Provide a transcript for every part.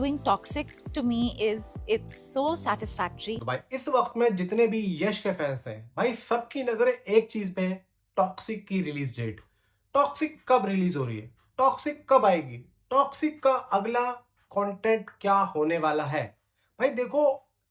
Doing Toxic to me is it's so satisfactory. तो भाई इस वक्त में जितने भी यश के फैंस हैं भाई सबकी नजरें एक चीज पे है। टॉक्सिक की रिलीज डेट। टॉक्सिक कब रिलीज हो रही है? टॉक्सिक कब आएगी? टॉक्सिक का अगला कंटेंट क्या होने वाला है? भाई देखो,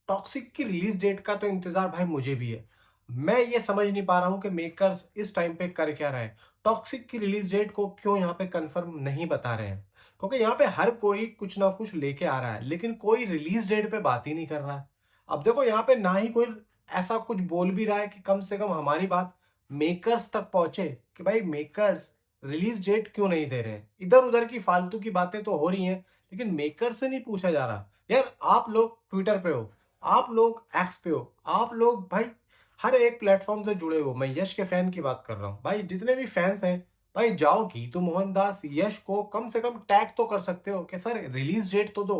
टॉक्सिक की रिलीज डेट का तो इंतजार भाई मुझे भी है। मैं ये समझ नहीं पा रहा हूँ कि मेकर्स इस टाइम पे कर क्या रहे हैं। टॉक्सिक की रिलीज डेट को क्यों यहाँ पे कंफर्म नहीं बता रहे हैं? क्योंकि यहाँ पे हर कोई कुछ ना कुछ लेके आ रहा है लेकिन कोई रिलीज डेट पे बात ही नहीं कर रहा है। अब देखो, यहाँ पे ना ही कोई ऐसा कुछ बोल भी रहा है कि कम से कम हमारी बात मेकर्स तक पहुंचे कि भाई मेकर्स रिलीज डेट क्यों नहीं दे रहे हैं। इधर उधर की फालतू की बातें तो हो रही हैं लेकिन मेकर से नहीं पूछा जा रहा। यार आप लोग ट्विटर पे हो, आप लोग एक्स पे हो, आप लोग भाई हर एक प्लेटफॉर्म से जुड़े हो। मैं यश के फैन की बात कर रहा हूँ भाई, जितने भी फैंस हैं भाई, जाओ गीतू मोहनदास यश को कम से कम टैग तो कर सकते हो कि सर रिलीज डेट तो दो।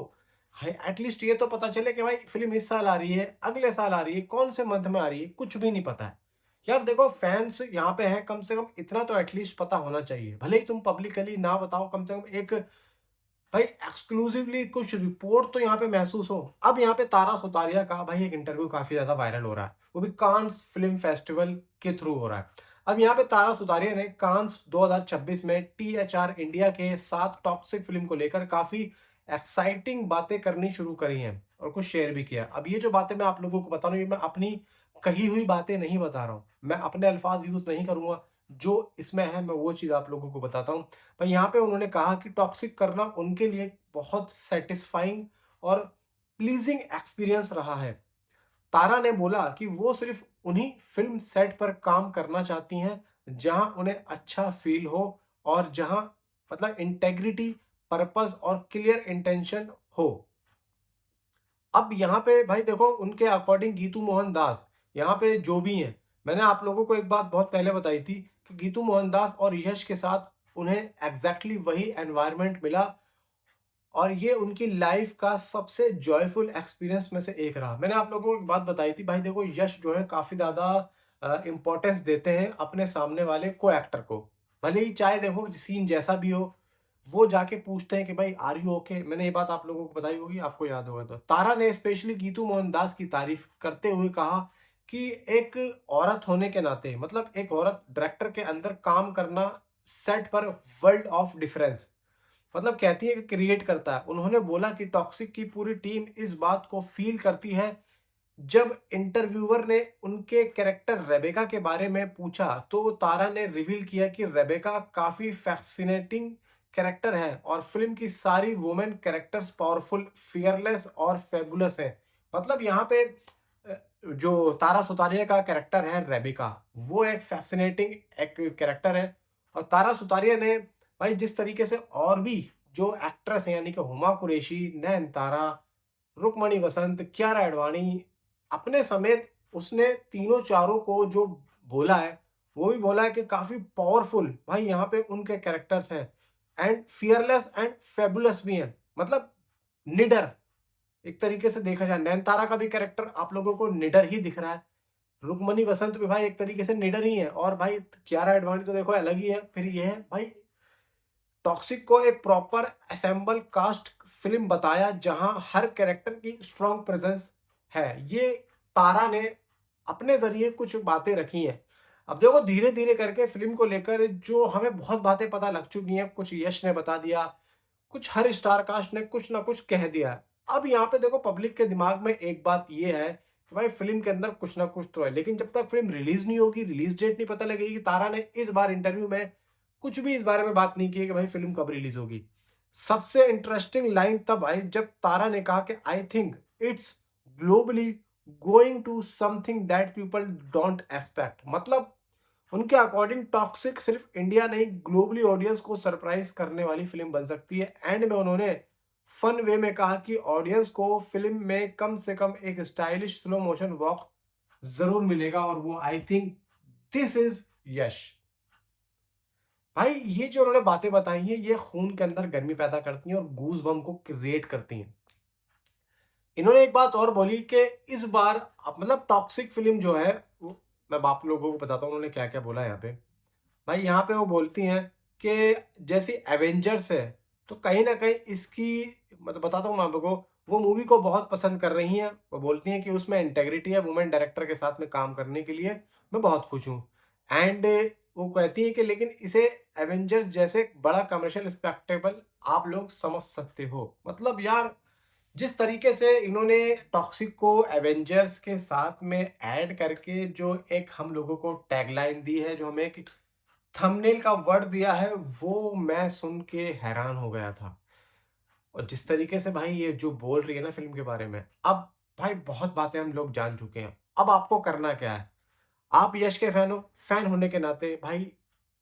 हाय एटलीस्ट ये तो पता चले कि भाई फिल्म इस साल आ रही है, अगले साल आ रही है, कौन से मंथ में आ रही है, कुछ भी नहीं पता है। यार देखो, फैंस यहाँ पे हैं, कम से कम इतना तो एटलीस्ट पता होना चाहिए। भले ही तुम पब्लिकली ना बताओ, कम से कम एक भाई एक्सक्लूसिवली कुछ रिपोर्ट तो यहाँ पे महसूस हो। अब यहाँ पे तारा सुतारिया का भाई एक इंटरव्यू काफी ज्यादा वायरल हो रहा है, वो भी कांस फिल्म फेस्टिवल के थ्रू हो रहा है। अब यहाँ पे तारा सुतारिया ने कांस 2026 में टीएचआर इंडिया के साथ टॉक्सिक फिल्म को लेकर काफी एक्साइटिंग बातें करनी शुरू करी हैं और कुछ शेयर भी किया। अब ये जो बातें मैं आप लोगों को बता रहा हूँ, ये मैं अपनी कही हुई बातें नहीं बता रहा हूँ, मैं अपने अल्फाज यूज नहीं करूंगा। जो इसमें है मैं वो चीज आप लोगों को बताता हूँ। पर यहाँ पे उन्होंने कहा कि टॉक्सिक करना उनके लिए बहुत सेटिस्फाइंग और प्लीजिंग एक्सपीरियंस रहा है। तारा ने बोला कि वो सिर्फ उन्हीं फिल्म सेट पर काम करना चाहती हैं जहां उन्हें अच्छा फील हो और जहां मतलब इंटेग्रिटी, पर्पस और क्लियर इंटेंशन हो। अब यहाँ पे भाई देखो, उनके अकॉर्डिंग गीतू मोहन दास यहाँ पे जो भी हैं, मैंने आप लोगों को एक बात बहुत पहले बताई थी कि गीतू मोहन दास और यश के साथ उन्हें एग्जैक्टली वही एनवायरनमेंट मिला और ये उनकी लाइफ का सबसे जॉयफुल एक्सपीरियंस में से एक रहा। मैंने आप लोगों को एक बात बताई थी भाई, देखो यश जो है काफ़ी ज़्यादा इम्पोर्टेंस देते हैं अपने सामने वाले को एक्टर को। भले ही चाहे देखो सीन जैसा भी हो, वो जाके पूछते हैं कि भाई आर यू ओके। मैंने ये बात आप लोगों को बताई होगी, आपको याद होगा। तो तारा ने स्पेशली गीतू मोहनदास की तारीफ करते हुए कहा कि एक औरत होने के नाते, मतलब एक औरत डायरेक्टर के अंदर काम करना सेट पर वर्ल्ड ऑफ डिफरेंस, मतलब कहती है कि क्रिएट करता है। उन्होंने बोला कि टॉक्सिक की पूरी टीम इस बात को फील करती है। जब इंटरव्यूअर ने उनके कैरेक्टर रेबेका के बारे में पूछा तो तारा ने रिवील किया कि रेबेका काफी फैसिनेटिंग कैरेक्टर है और फिल्म की सारी वुमेन कैरेक्टर्स पावरफुल, फियरलेस और फेबुलस हैं। मतलब यहाँ पे जो तारा सुतारिया का कैरेक्टर है रेबेका, वो एक फैसिनेटिंग एक कैरेक्टर है। और तारा सुतारिया ने भाई जिस तरीके से और भी जो एक्ट्रेस हैं यानी कि हुमा कुरैशी, नयनतारा, रुक्मणी वसंत, कियारा एडवाणी, अपने समेत उसने तीनों चारों को जो बोला है, वो भी बोला है कि काफ़ी पावरफुल भाई यहाँ पे उनके कैरेक्टर्स हैं एंड फियरलेस एंड फेबुलस भी हैं। मतलब निडर, एक तरीके से देखा जाए नयनतारा का भी कैरेक्टर आप लोगों को निडर ही दिख रहा है। रुक्मणी वसंत भी भाई एक तरीके से निडर ही है और भाई कियारा एडवाणी तो देखो अलग ही है। फिर ये है भाई, टॉक्सिक को एक प्रॉपर असेंबल कास्ट फिल्म बताया जहां हर कैरेक्टर की स्ट्रॉन्ग प्रेजेंस है। ये तारा ने अपने जरिए कुछ बातें रखी हैं। अब देखो धीरे धीरे करके फिल्म को लेकर जो हमें बहुत बातें पता लग चुकी हैं, कुछ यश ने बता दिया, कुछ हर स्टार कास्ट ने कुछ ना कुछ कह दिया है। अब यहाँ पे देखो पब्लिक के दिमाग में एक बात ये है कि भाई फिल्म के अंदर कुछ ना कुछ तो है, लेकिन जब तक फिल्म रिलीज नहीं होगी, रिलीज डेट नहीं पता लगेगी। तारा ने इस बार इंटरव्यू में कुछ भी इस बारे में बात नहीं की है कि भाई फिल्म कब रिलीज होगी। सबसे इंटरेस्टिंग लाइन तब आई जब तारा ने कहा कि I think it's globally going to something that people don't expect. मतलब उनके अकॉर्डिंग टॉक्सिक सिर्फ इंडिया नहीं, ग्लोबली ऑडियंस को सरप्राइज करने वाली फिल्म बन सकती है। एंड में उन्होंने फन वे में कहा कि ऑडियंस को फिल्म में कम से कम एक स्टाइलिश स्लो मोशन वॉक जरूर मिलेगा और वो आई थिंक दिस इज यश। भाई ये जो उन्होंने बातें बताई हैं, ये खून के अंदर गर्मी पैदा करती हैं और गूज बम को क्रिएट करती हैं। इन्होंने एक बात और बोली कि इस बार मतलब टॉक्सिक फिल्म जो है वो, मैं आप लोगों को बताता हूँ उन्होंने क्या क्या बोला यहाँ पे। भाई यहाँ पे वो बोलती हैं कि जैसी एवेंजर्स है तो कहीं न कहीं इसकी मतलब बताता हूँ मैं आपको, वो मूवी को बहुत पसंद कर रही हैं। वो बोलती हैं कि उसमें इंटेग्रिटी है, वुमेन डायरेक्टर के साथ में काम करने के लिए मैं बहुत खुश हूँ। एंड वो कहती हैं कि लेकिन इसे एवेंजर्स जैसे एक बड़ा कमर्शियल स्पेक्टेबल आप लोग समझ सकते हो। मतलब यार, जिस तरीके से इन्होंने टॉक्सिक को एवेंजर्स के साथ में ऐड करके जो एक हम लोगों को टैगलाइन दी है, जो हमें एक थंबनेल का वर्ड दिया है, वो मैं सुन के हैरान हो गया था। और जिस तरीके से भाई ये जो बोल रही है ना फ़िल्म के बारे में, अब भाई बहुत बातें हम लोग जान चुके हैं। अब आपको करना क्या है? आप यश के फैन हो, फैन होने के नाते भाई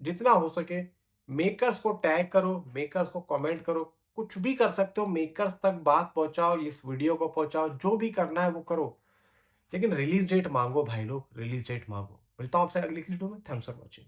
जितना हो सके मेकर्स को टैग करो, मेकर्स को कमेंट करो, कुछ भी कर सकते हो, मेकर्स तक बात पहुँचाओ, इस वीडियो को पहुँचाओ, जो भी करना है वो करो। लेकिन रिलीज़ डेट माँगो भाई लोग, रिलीज़ डेट माँगो। मिलता हूँ आपसे अगली किसी वीडियो में। Thanks for watching.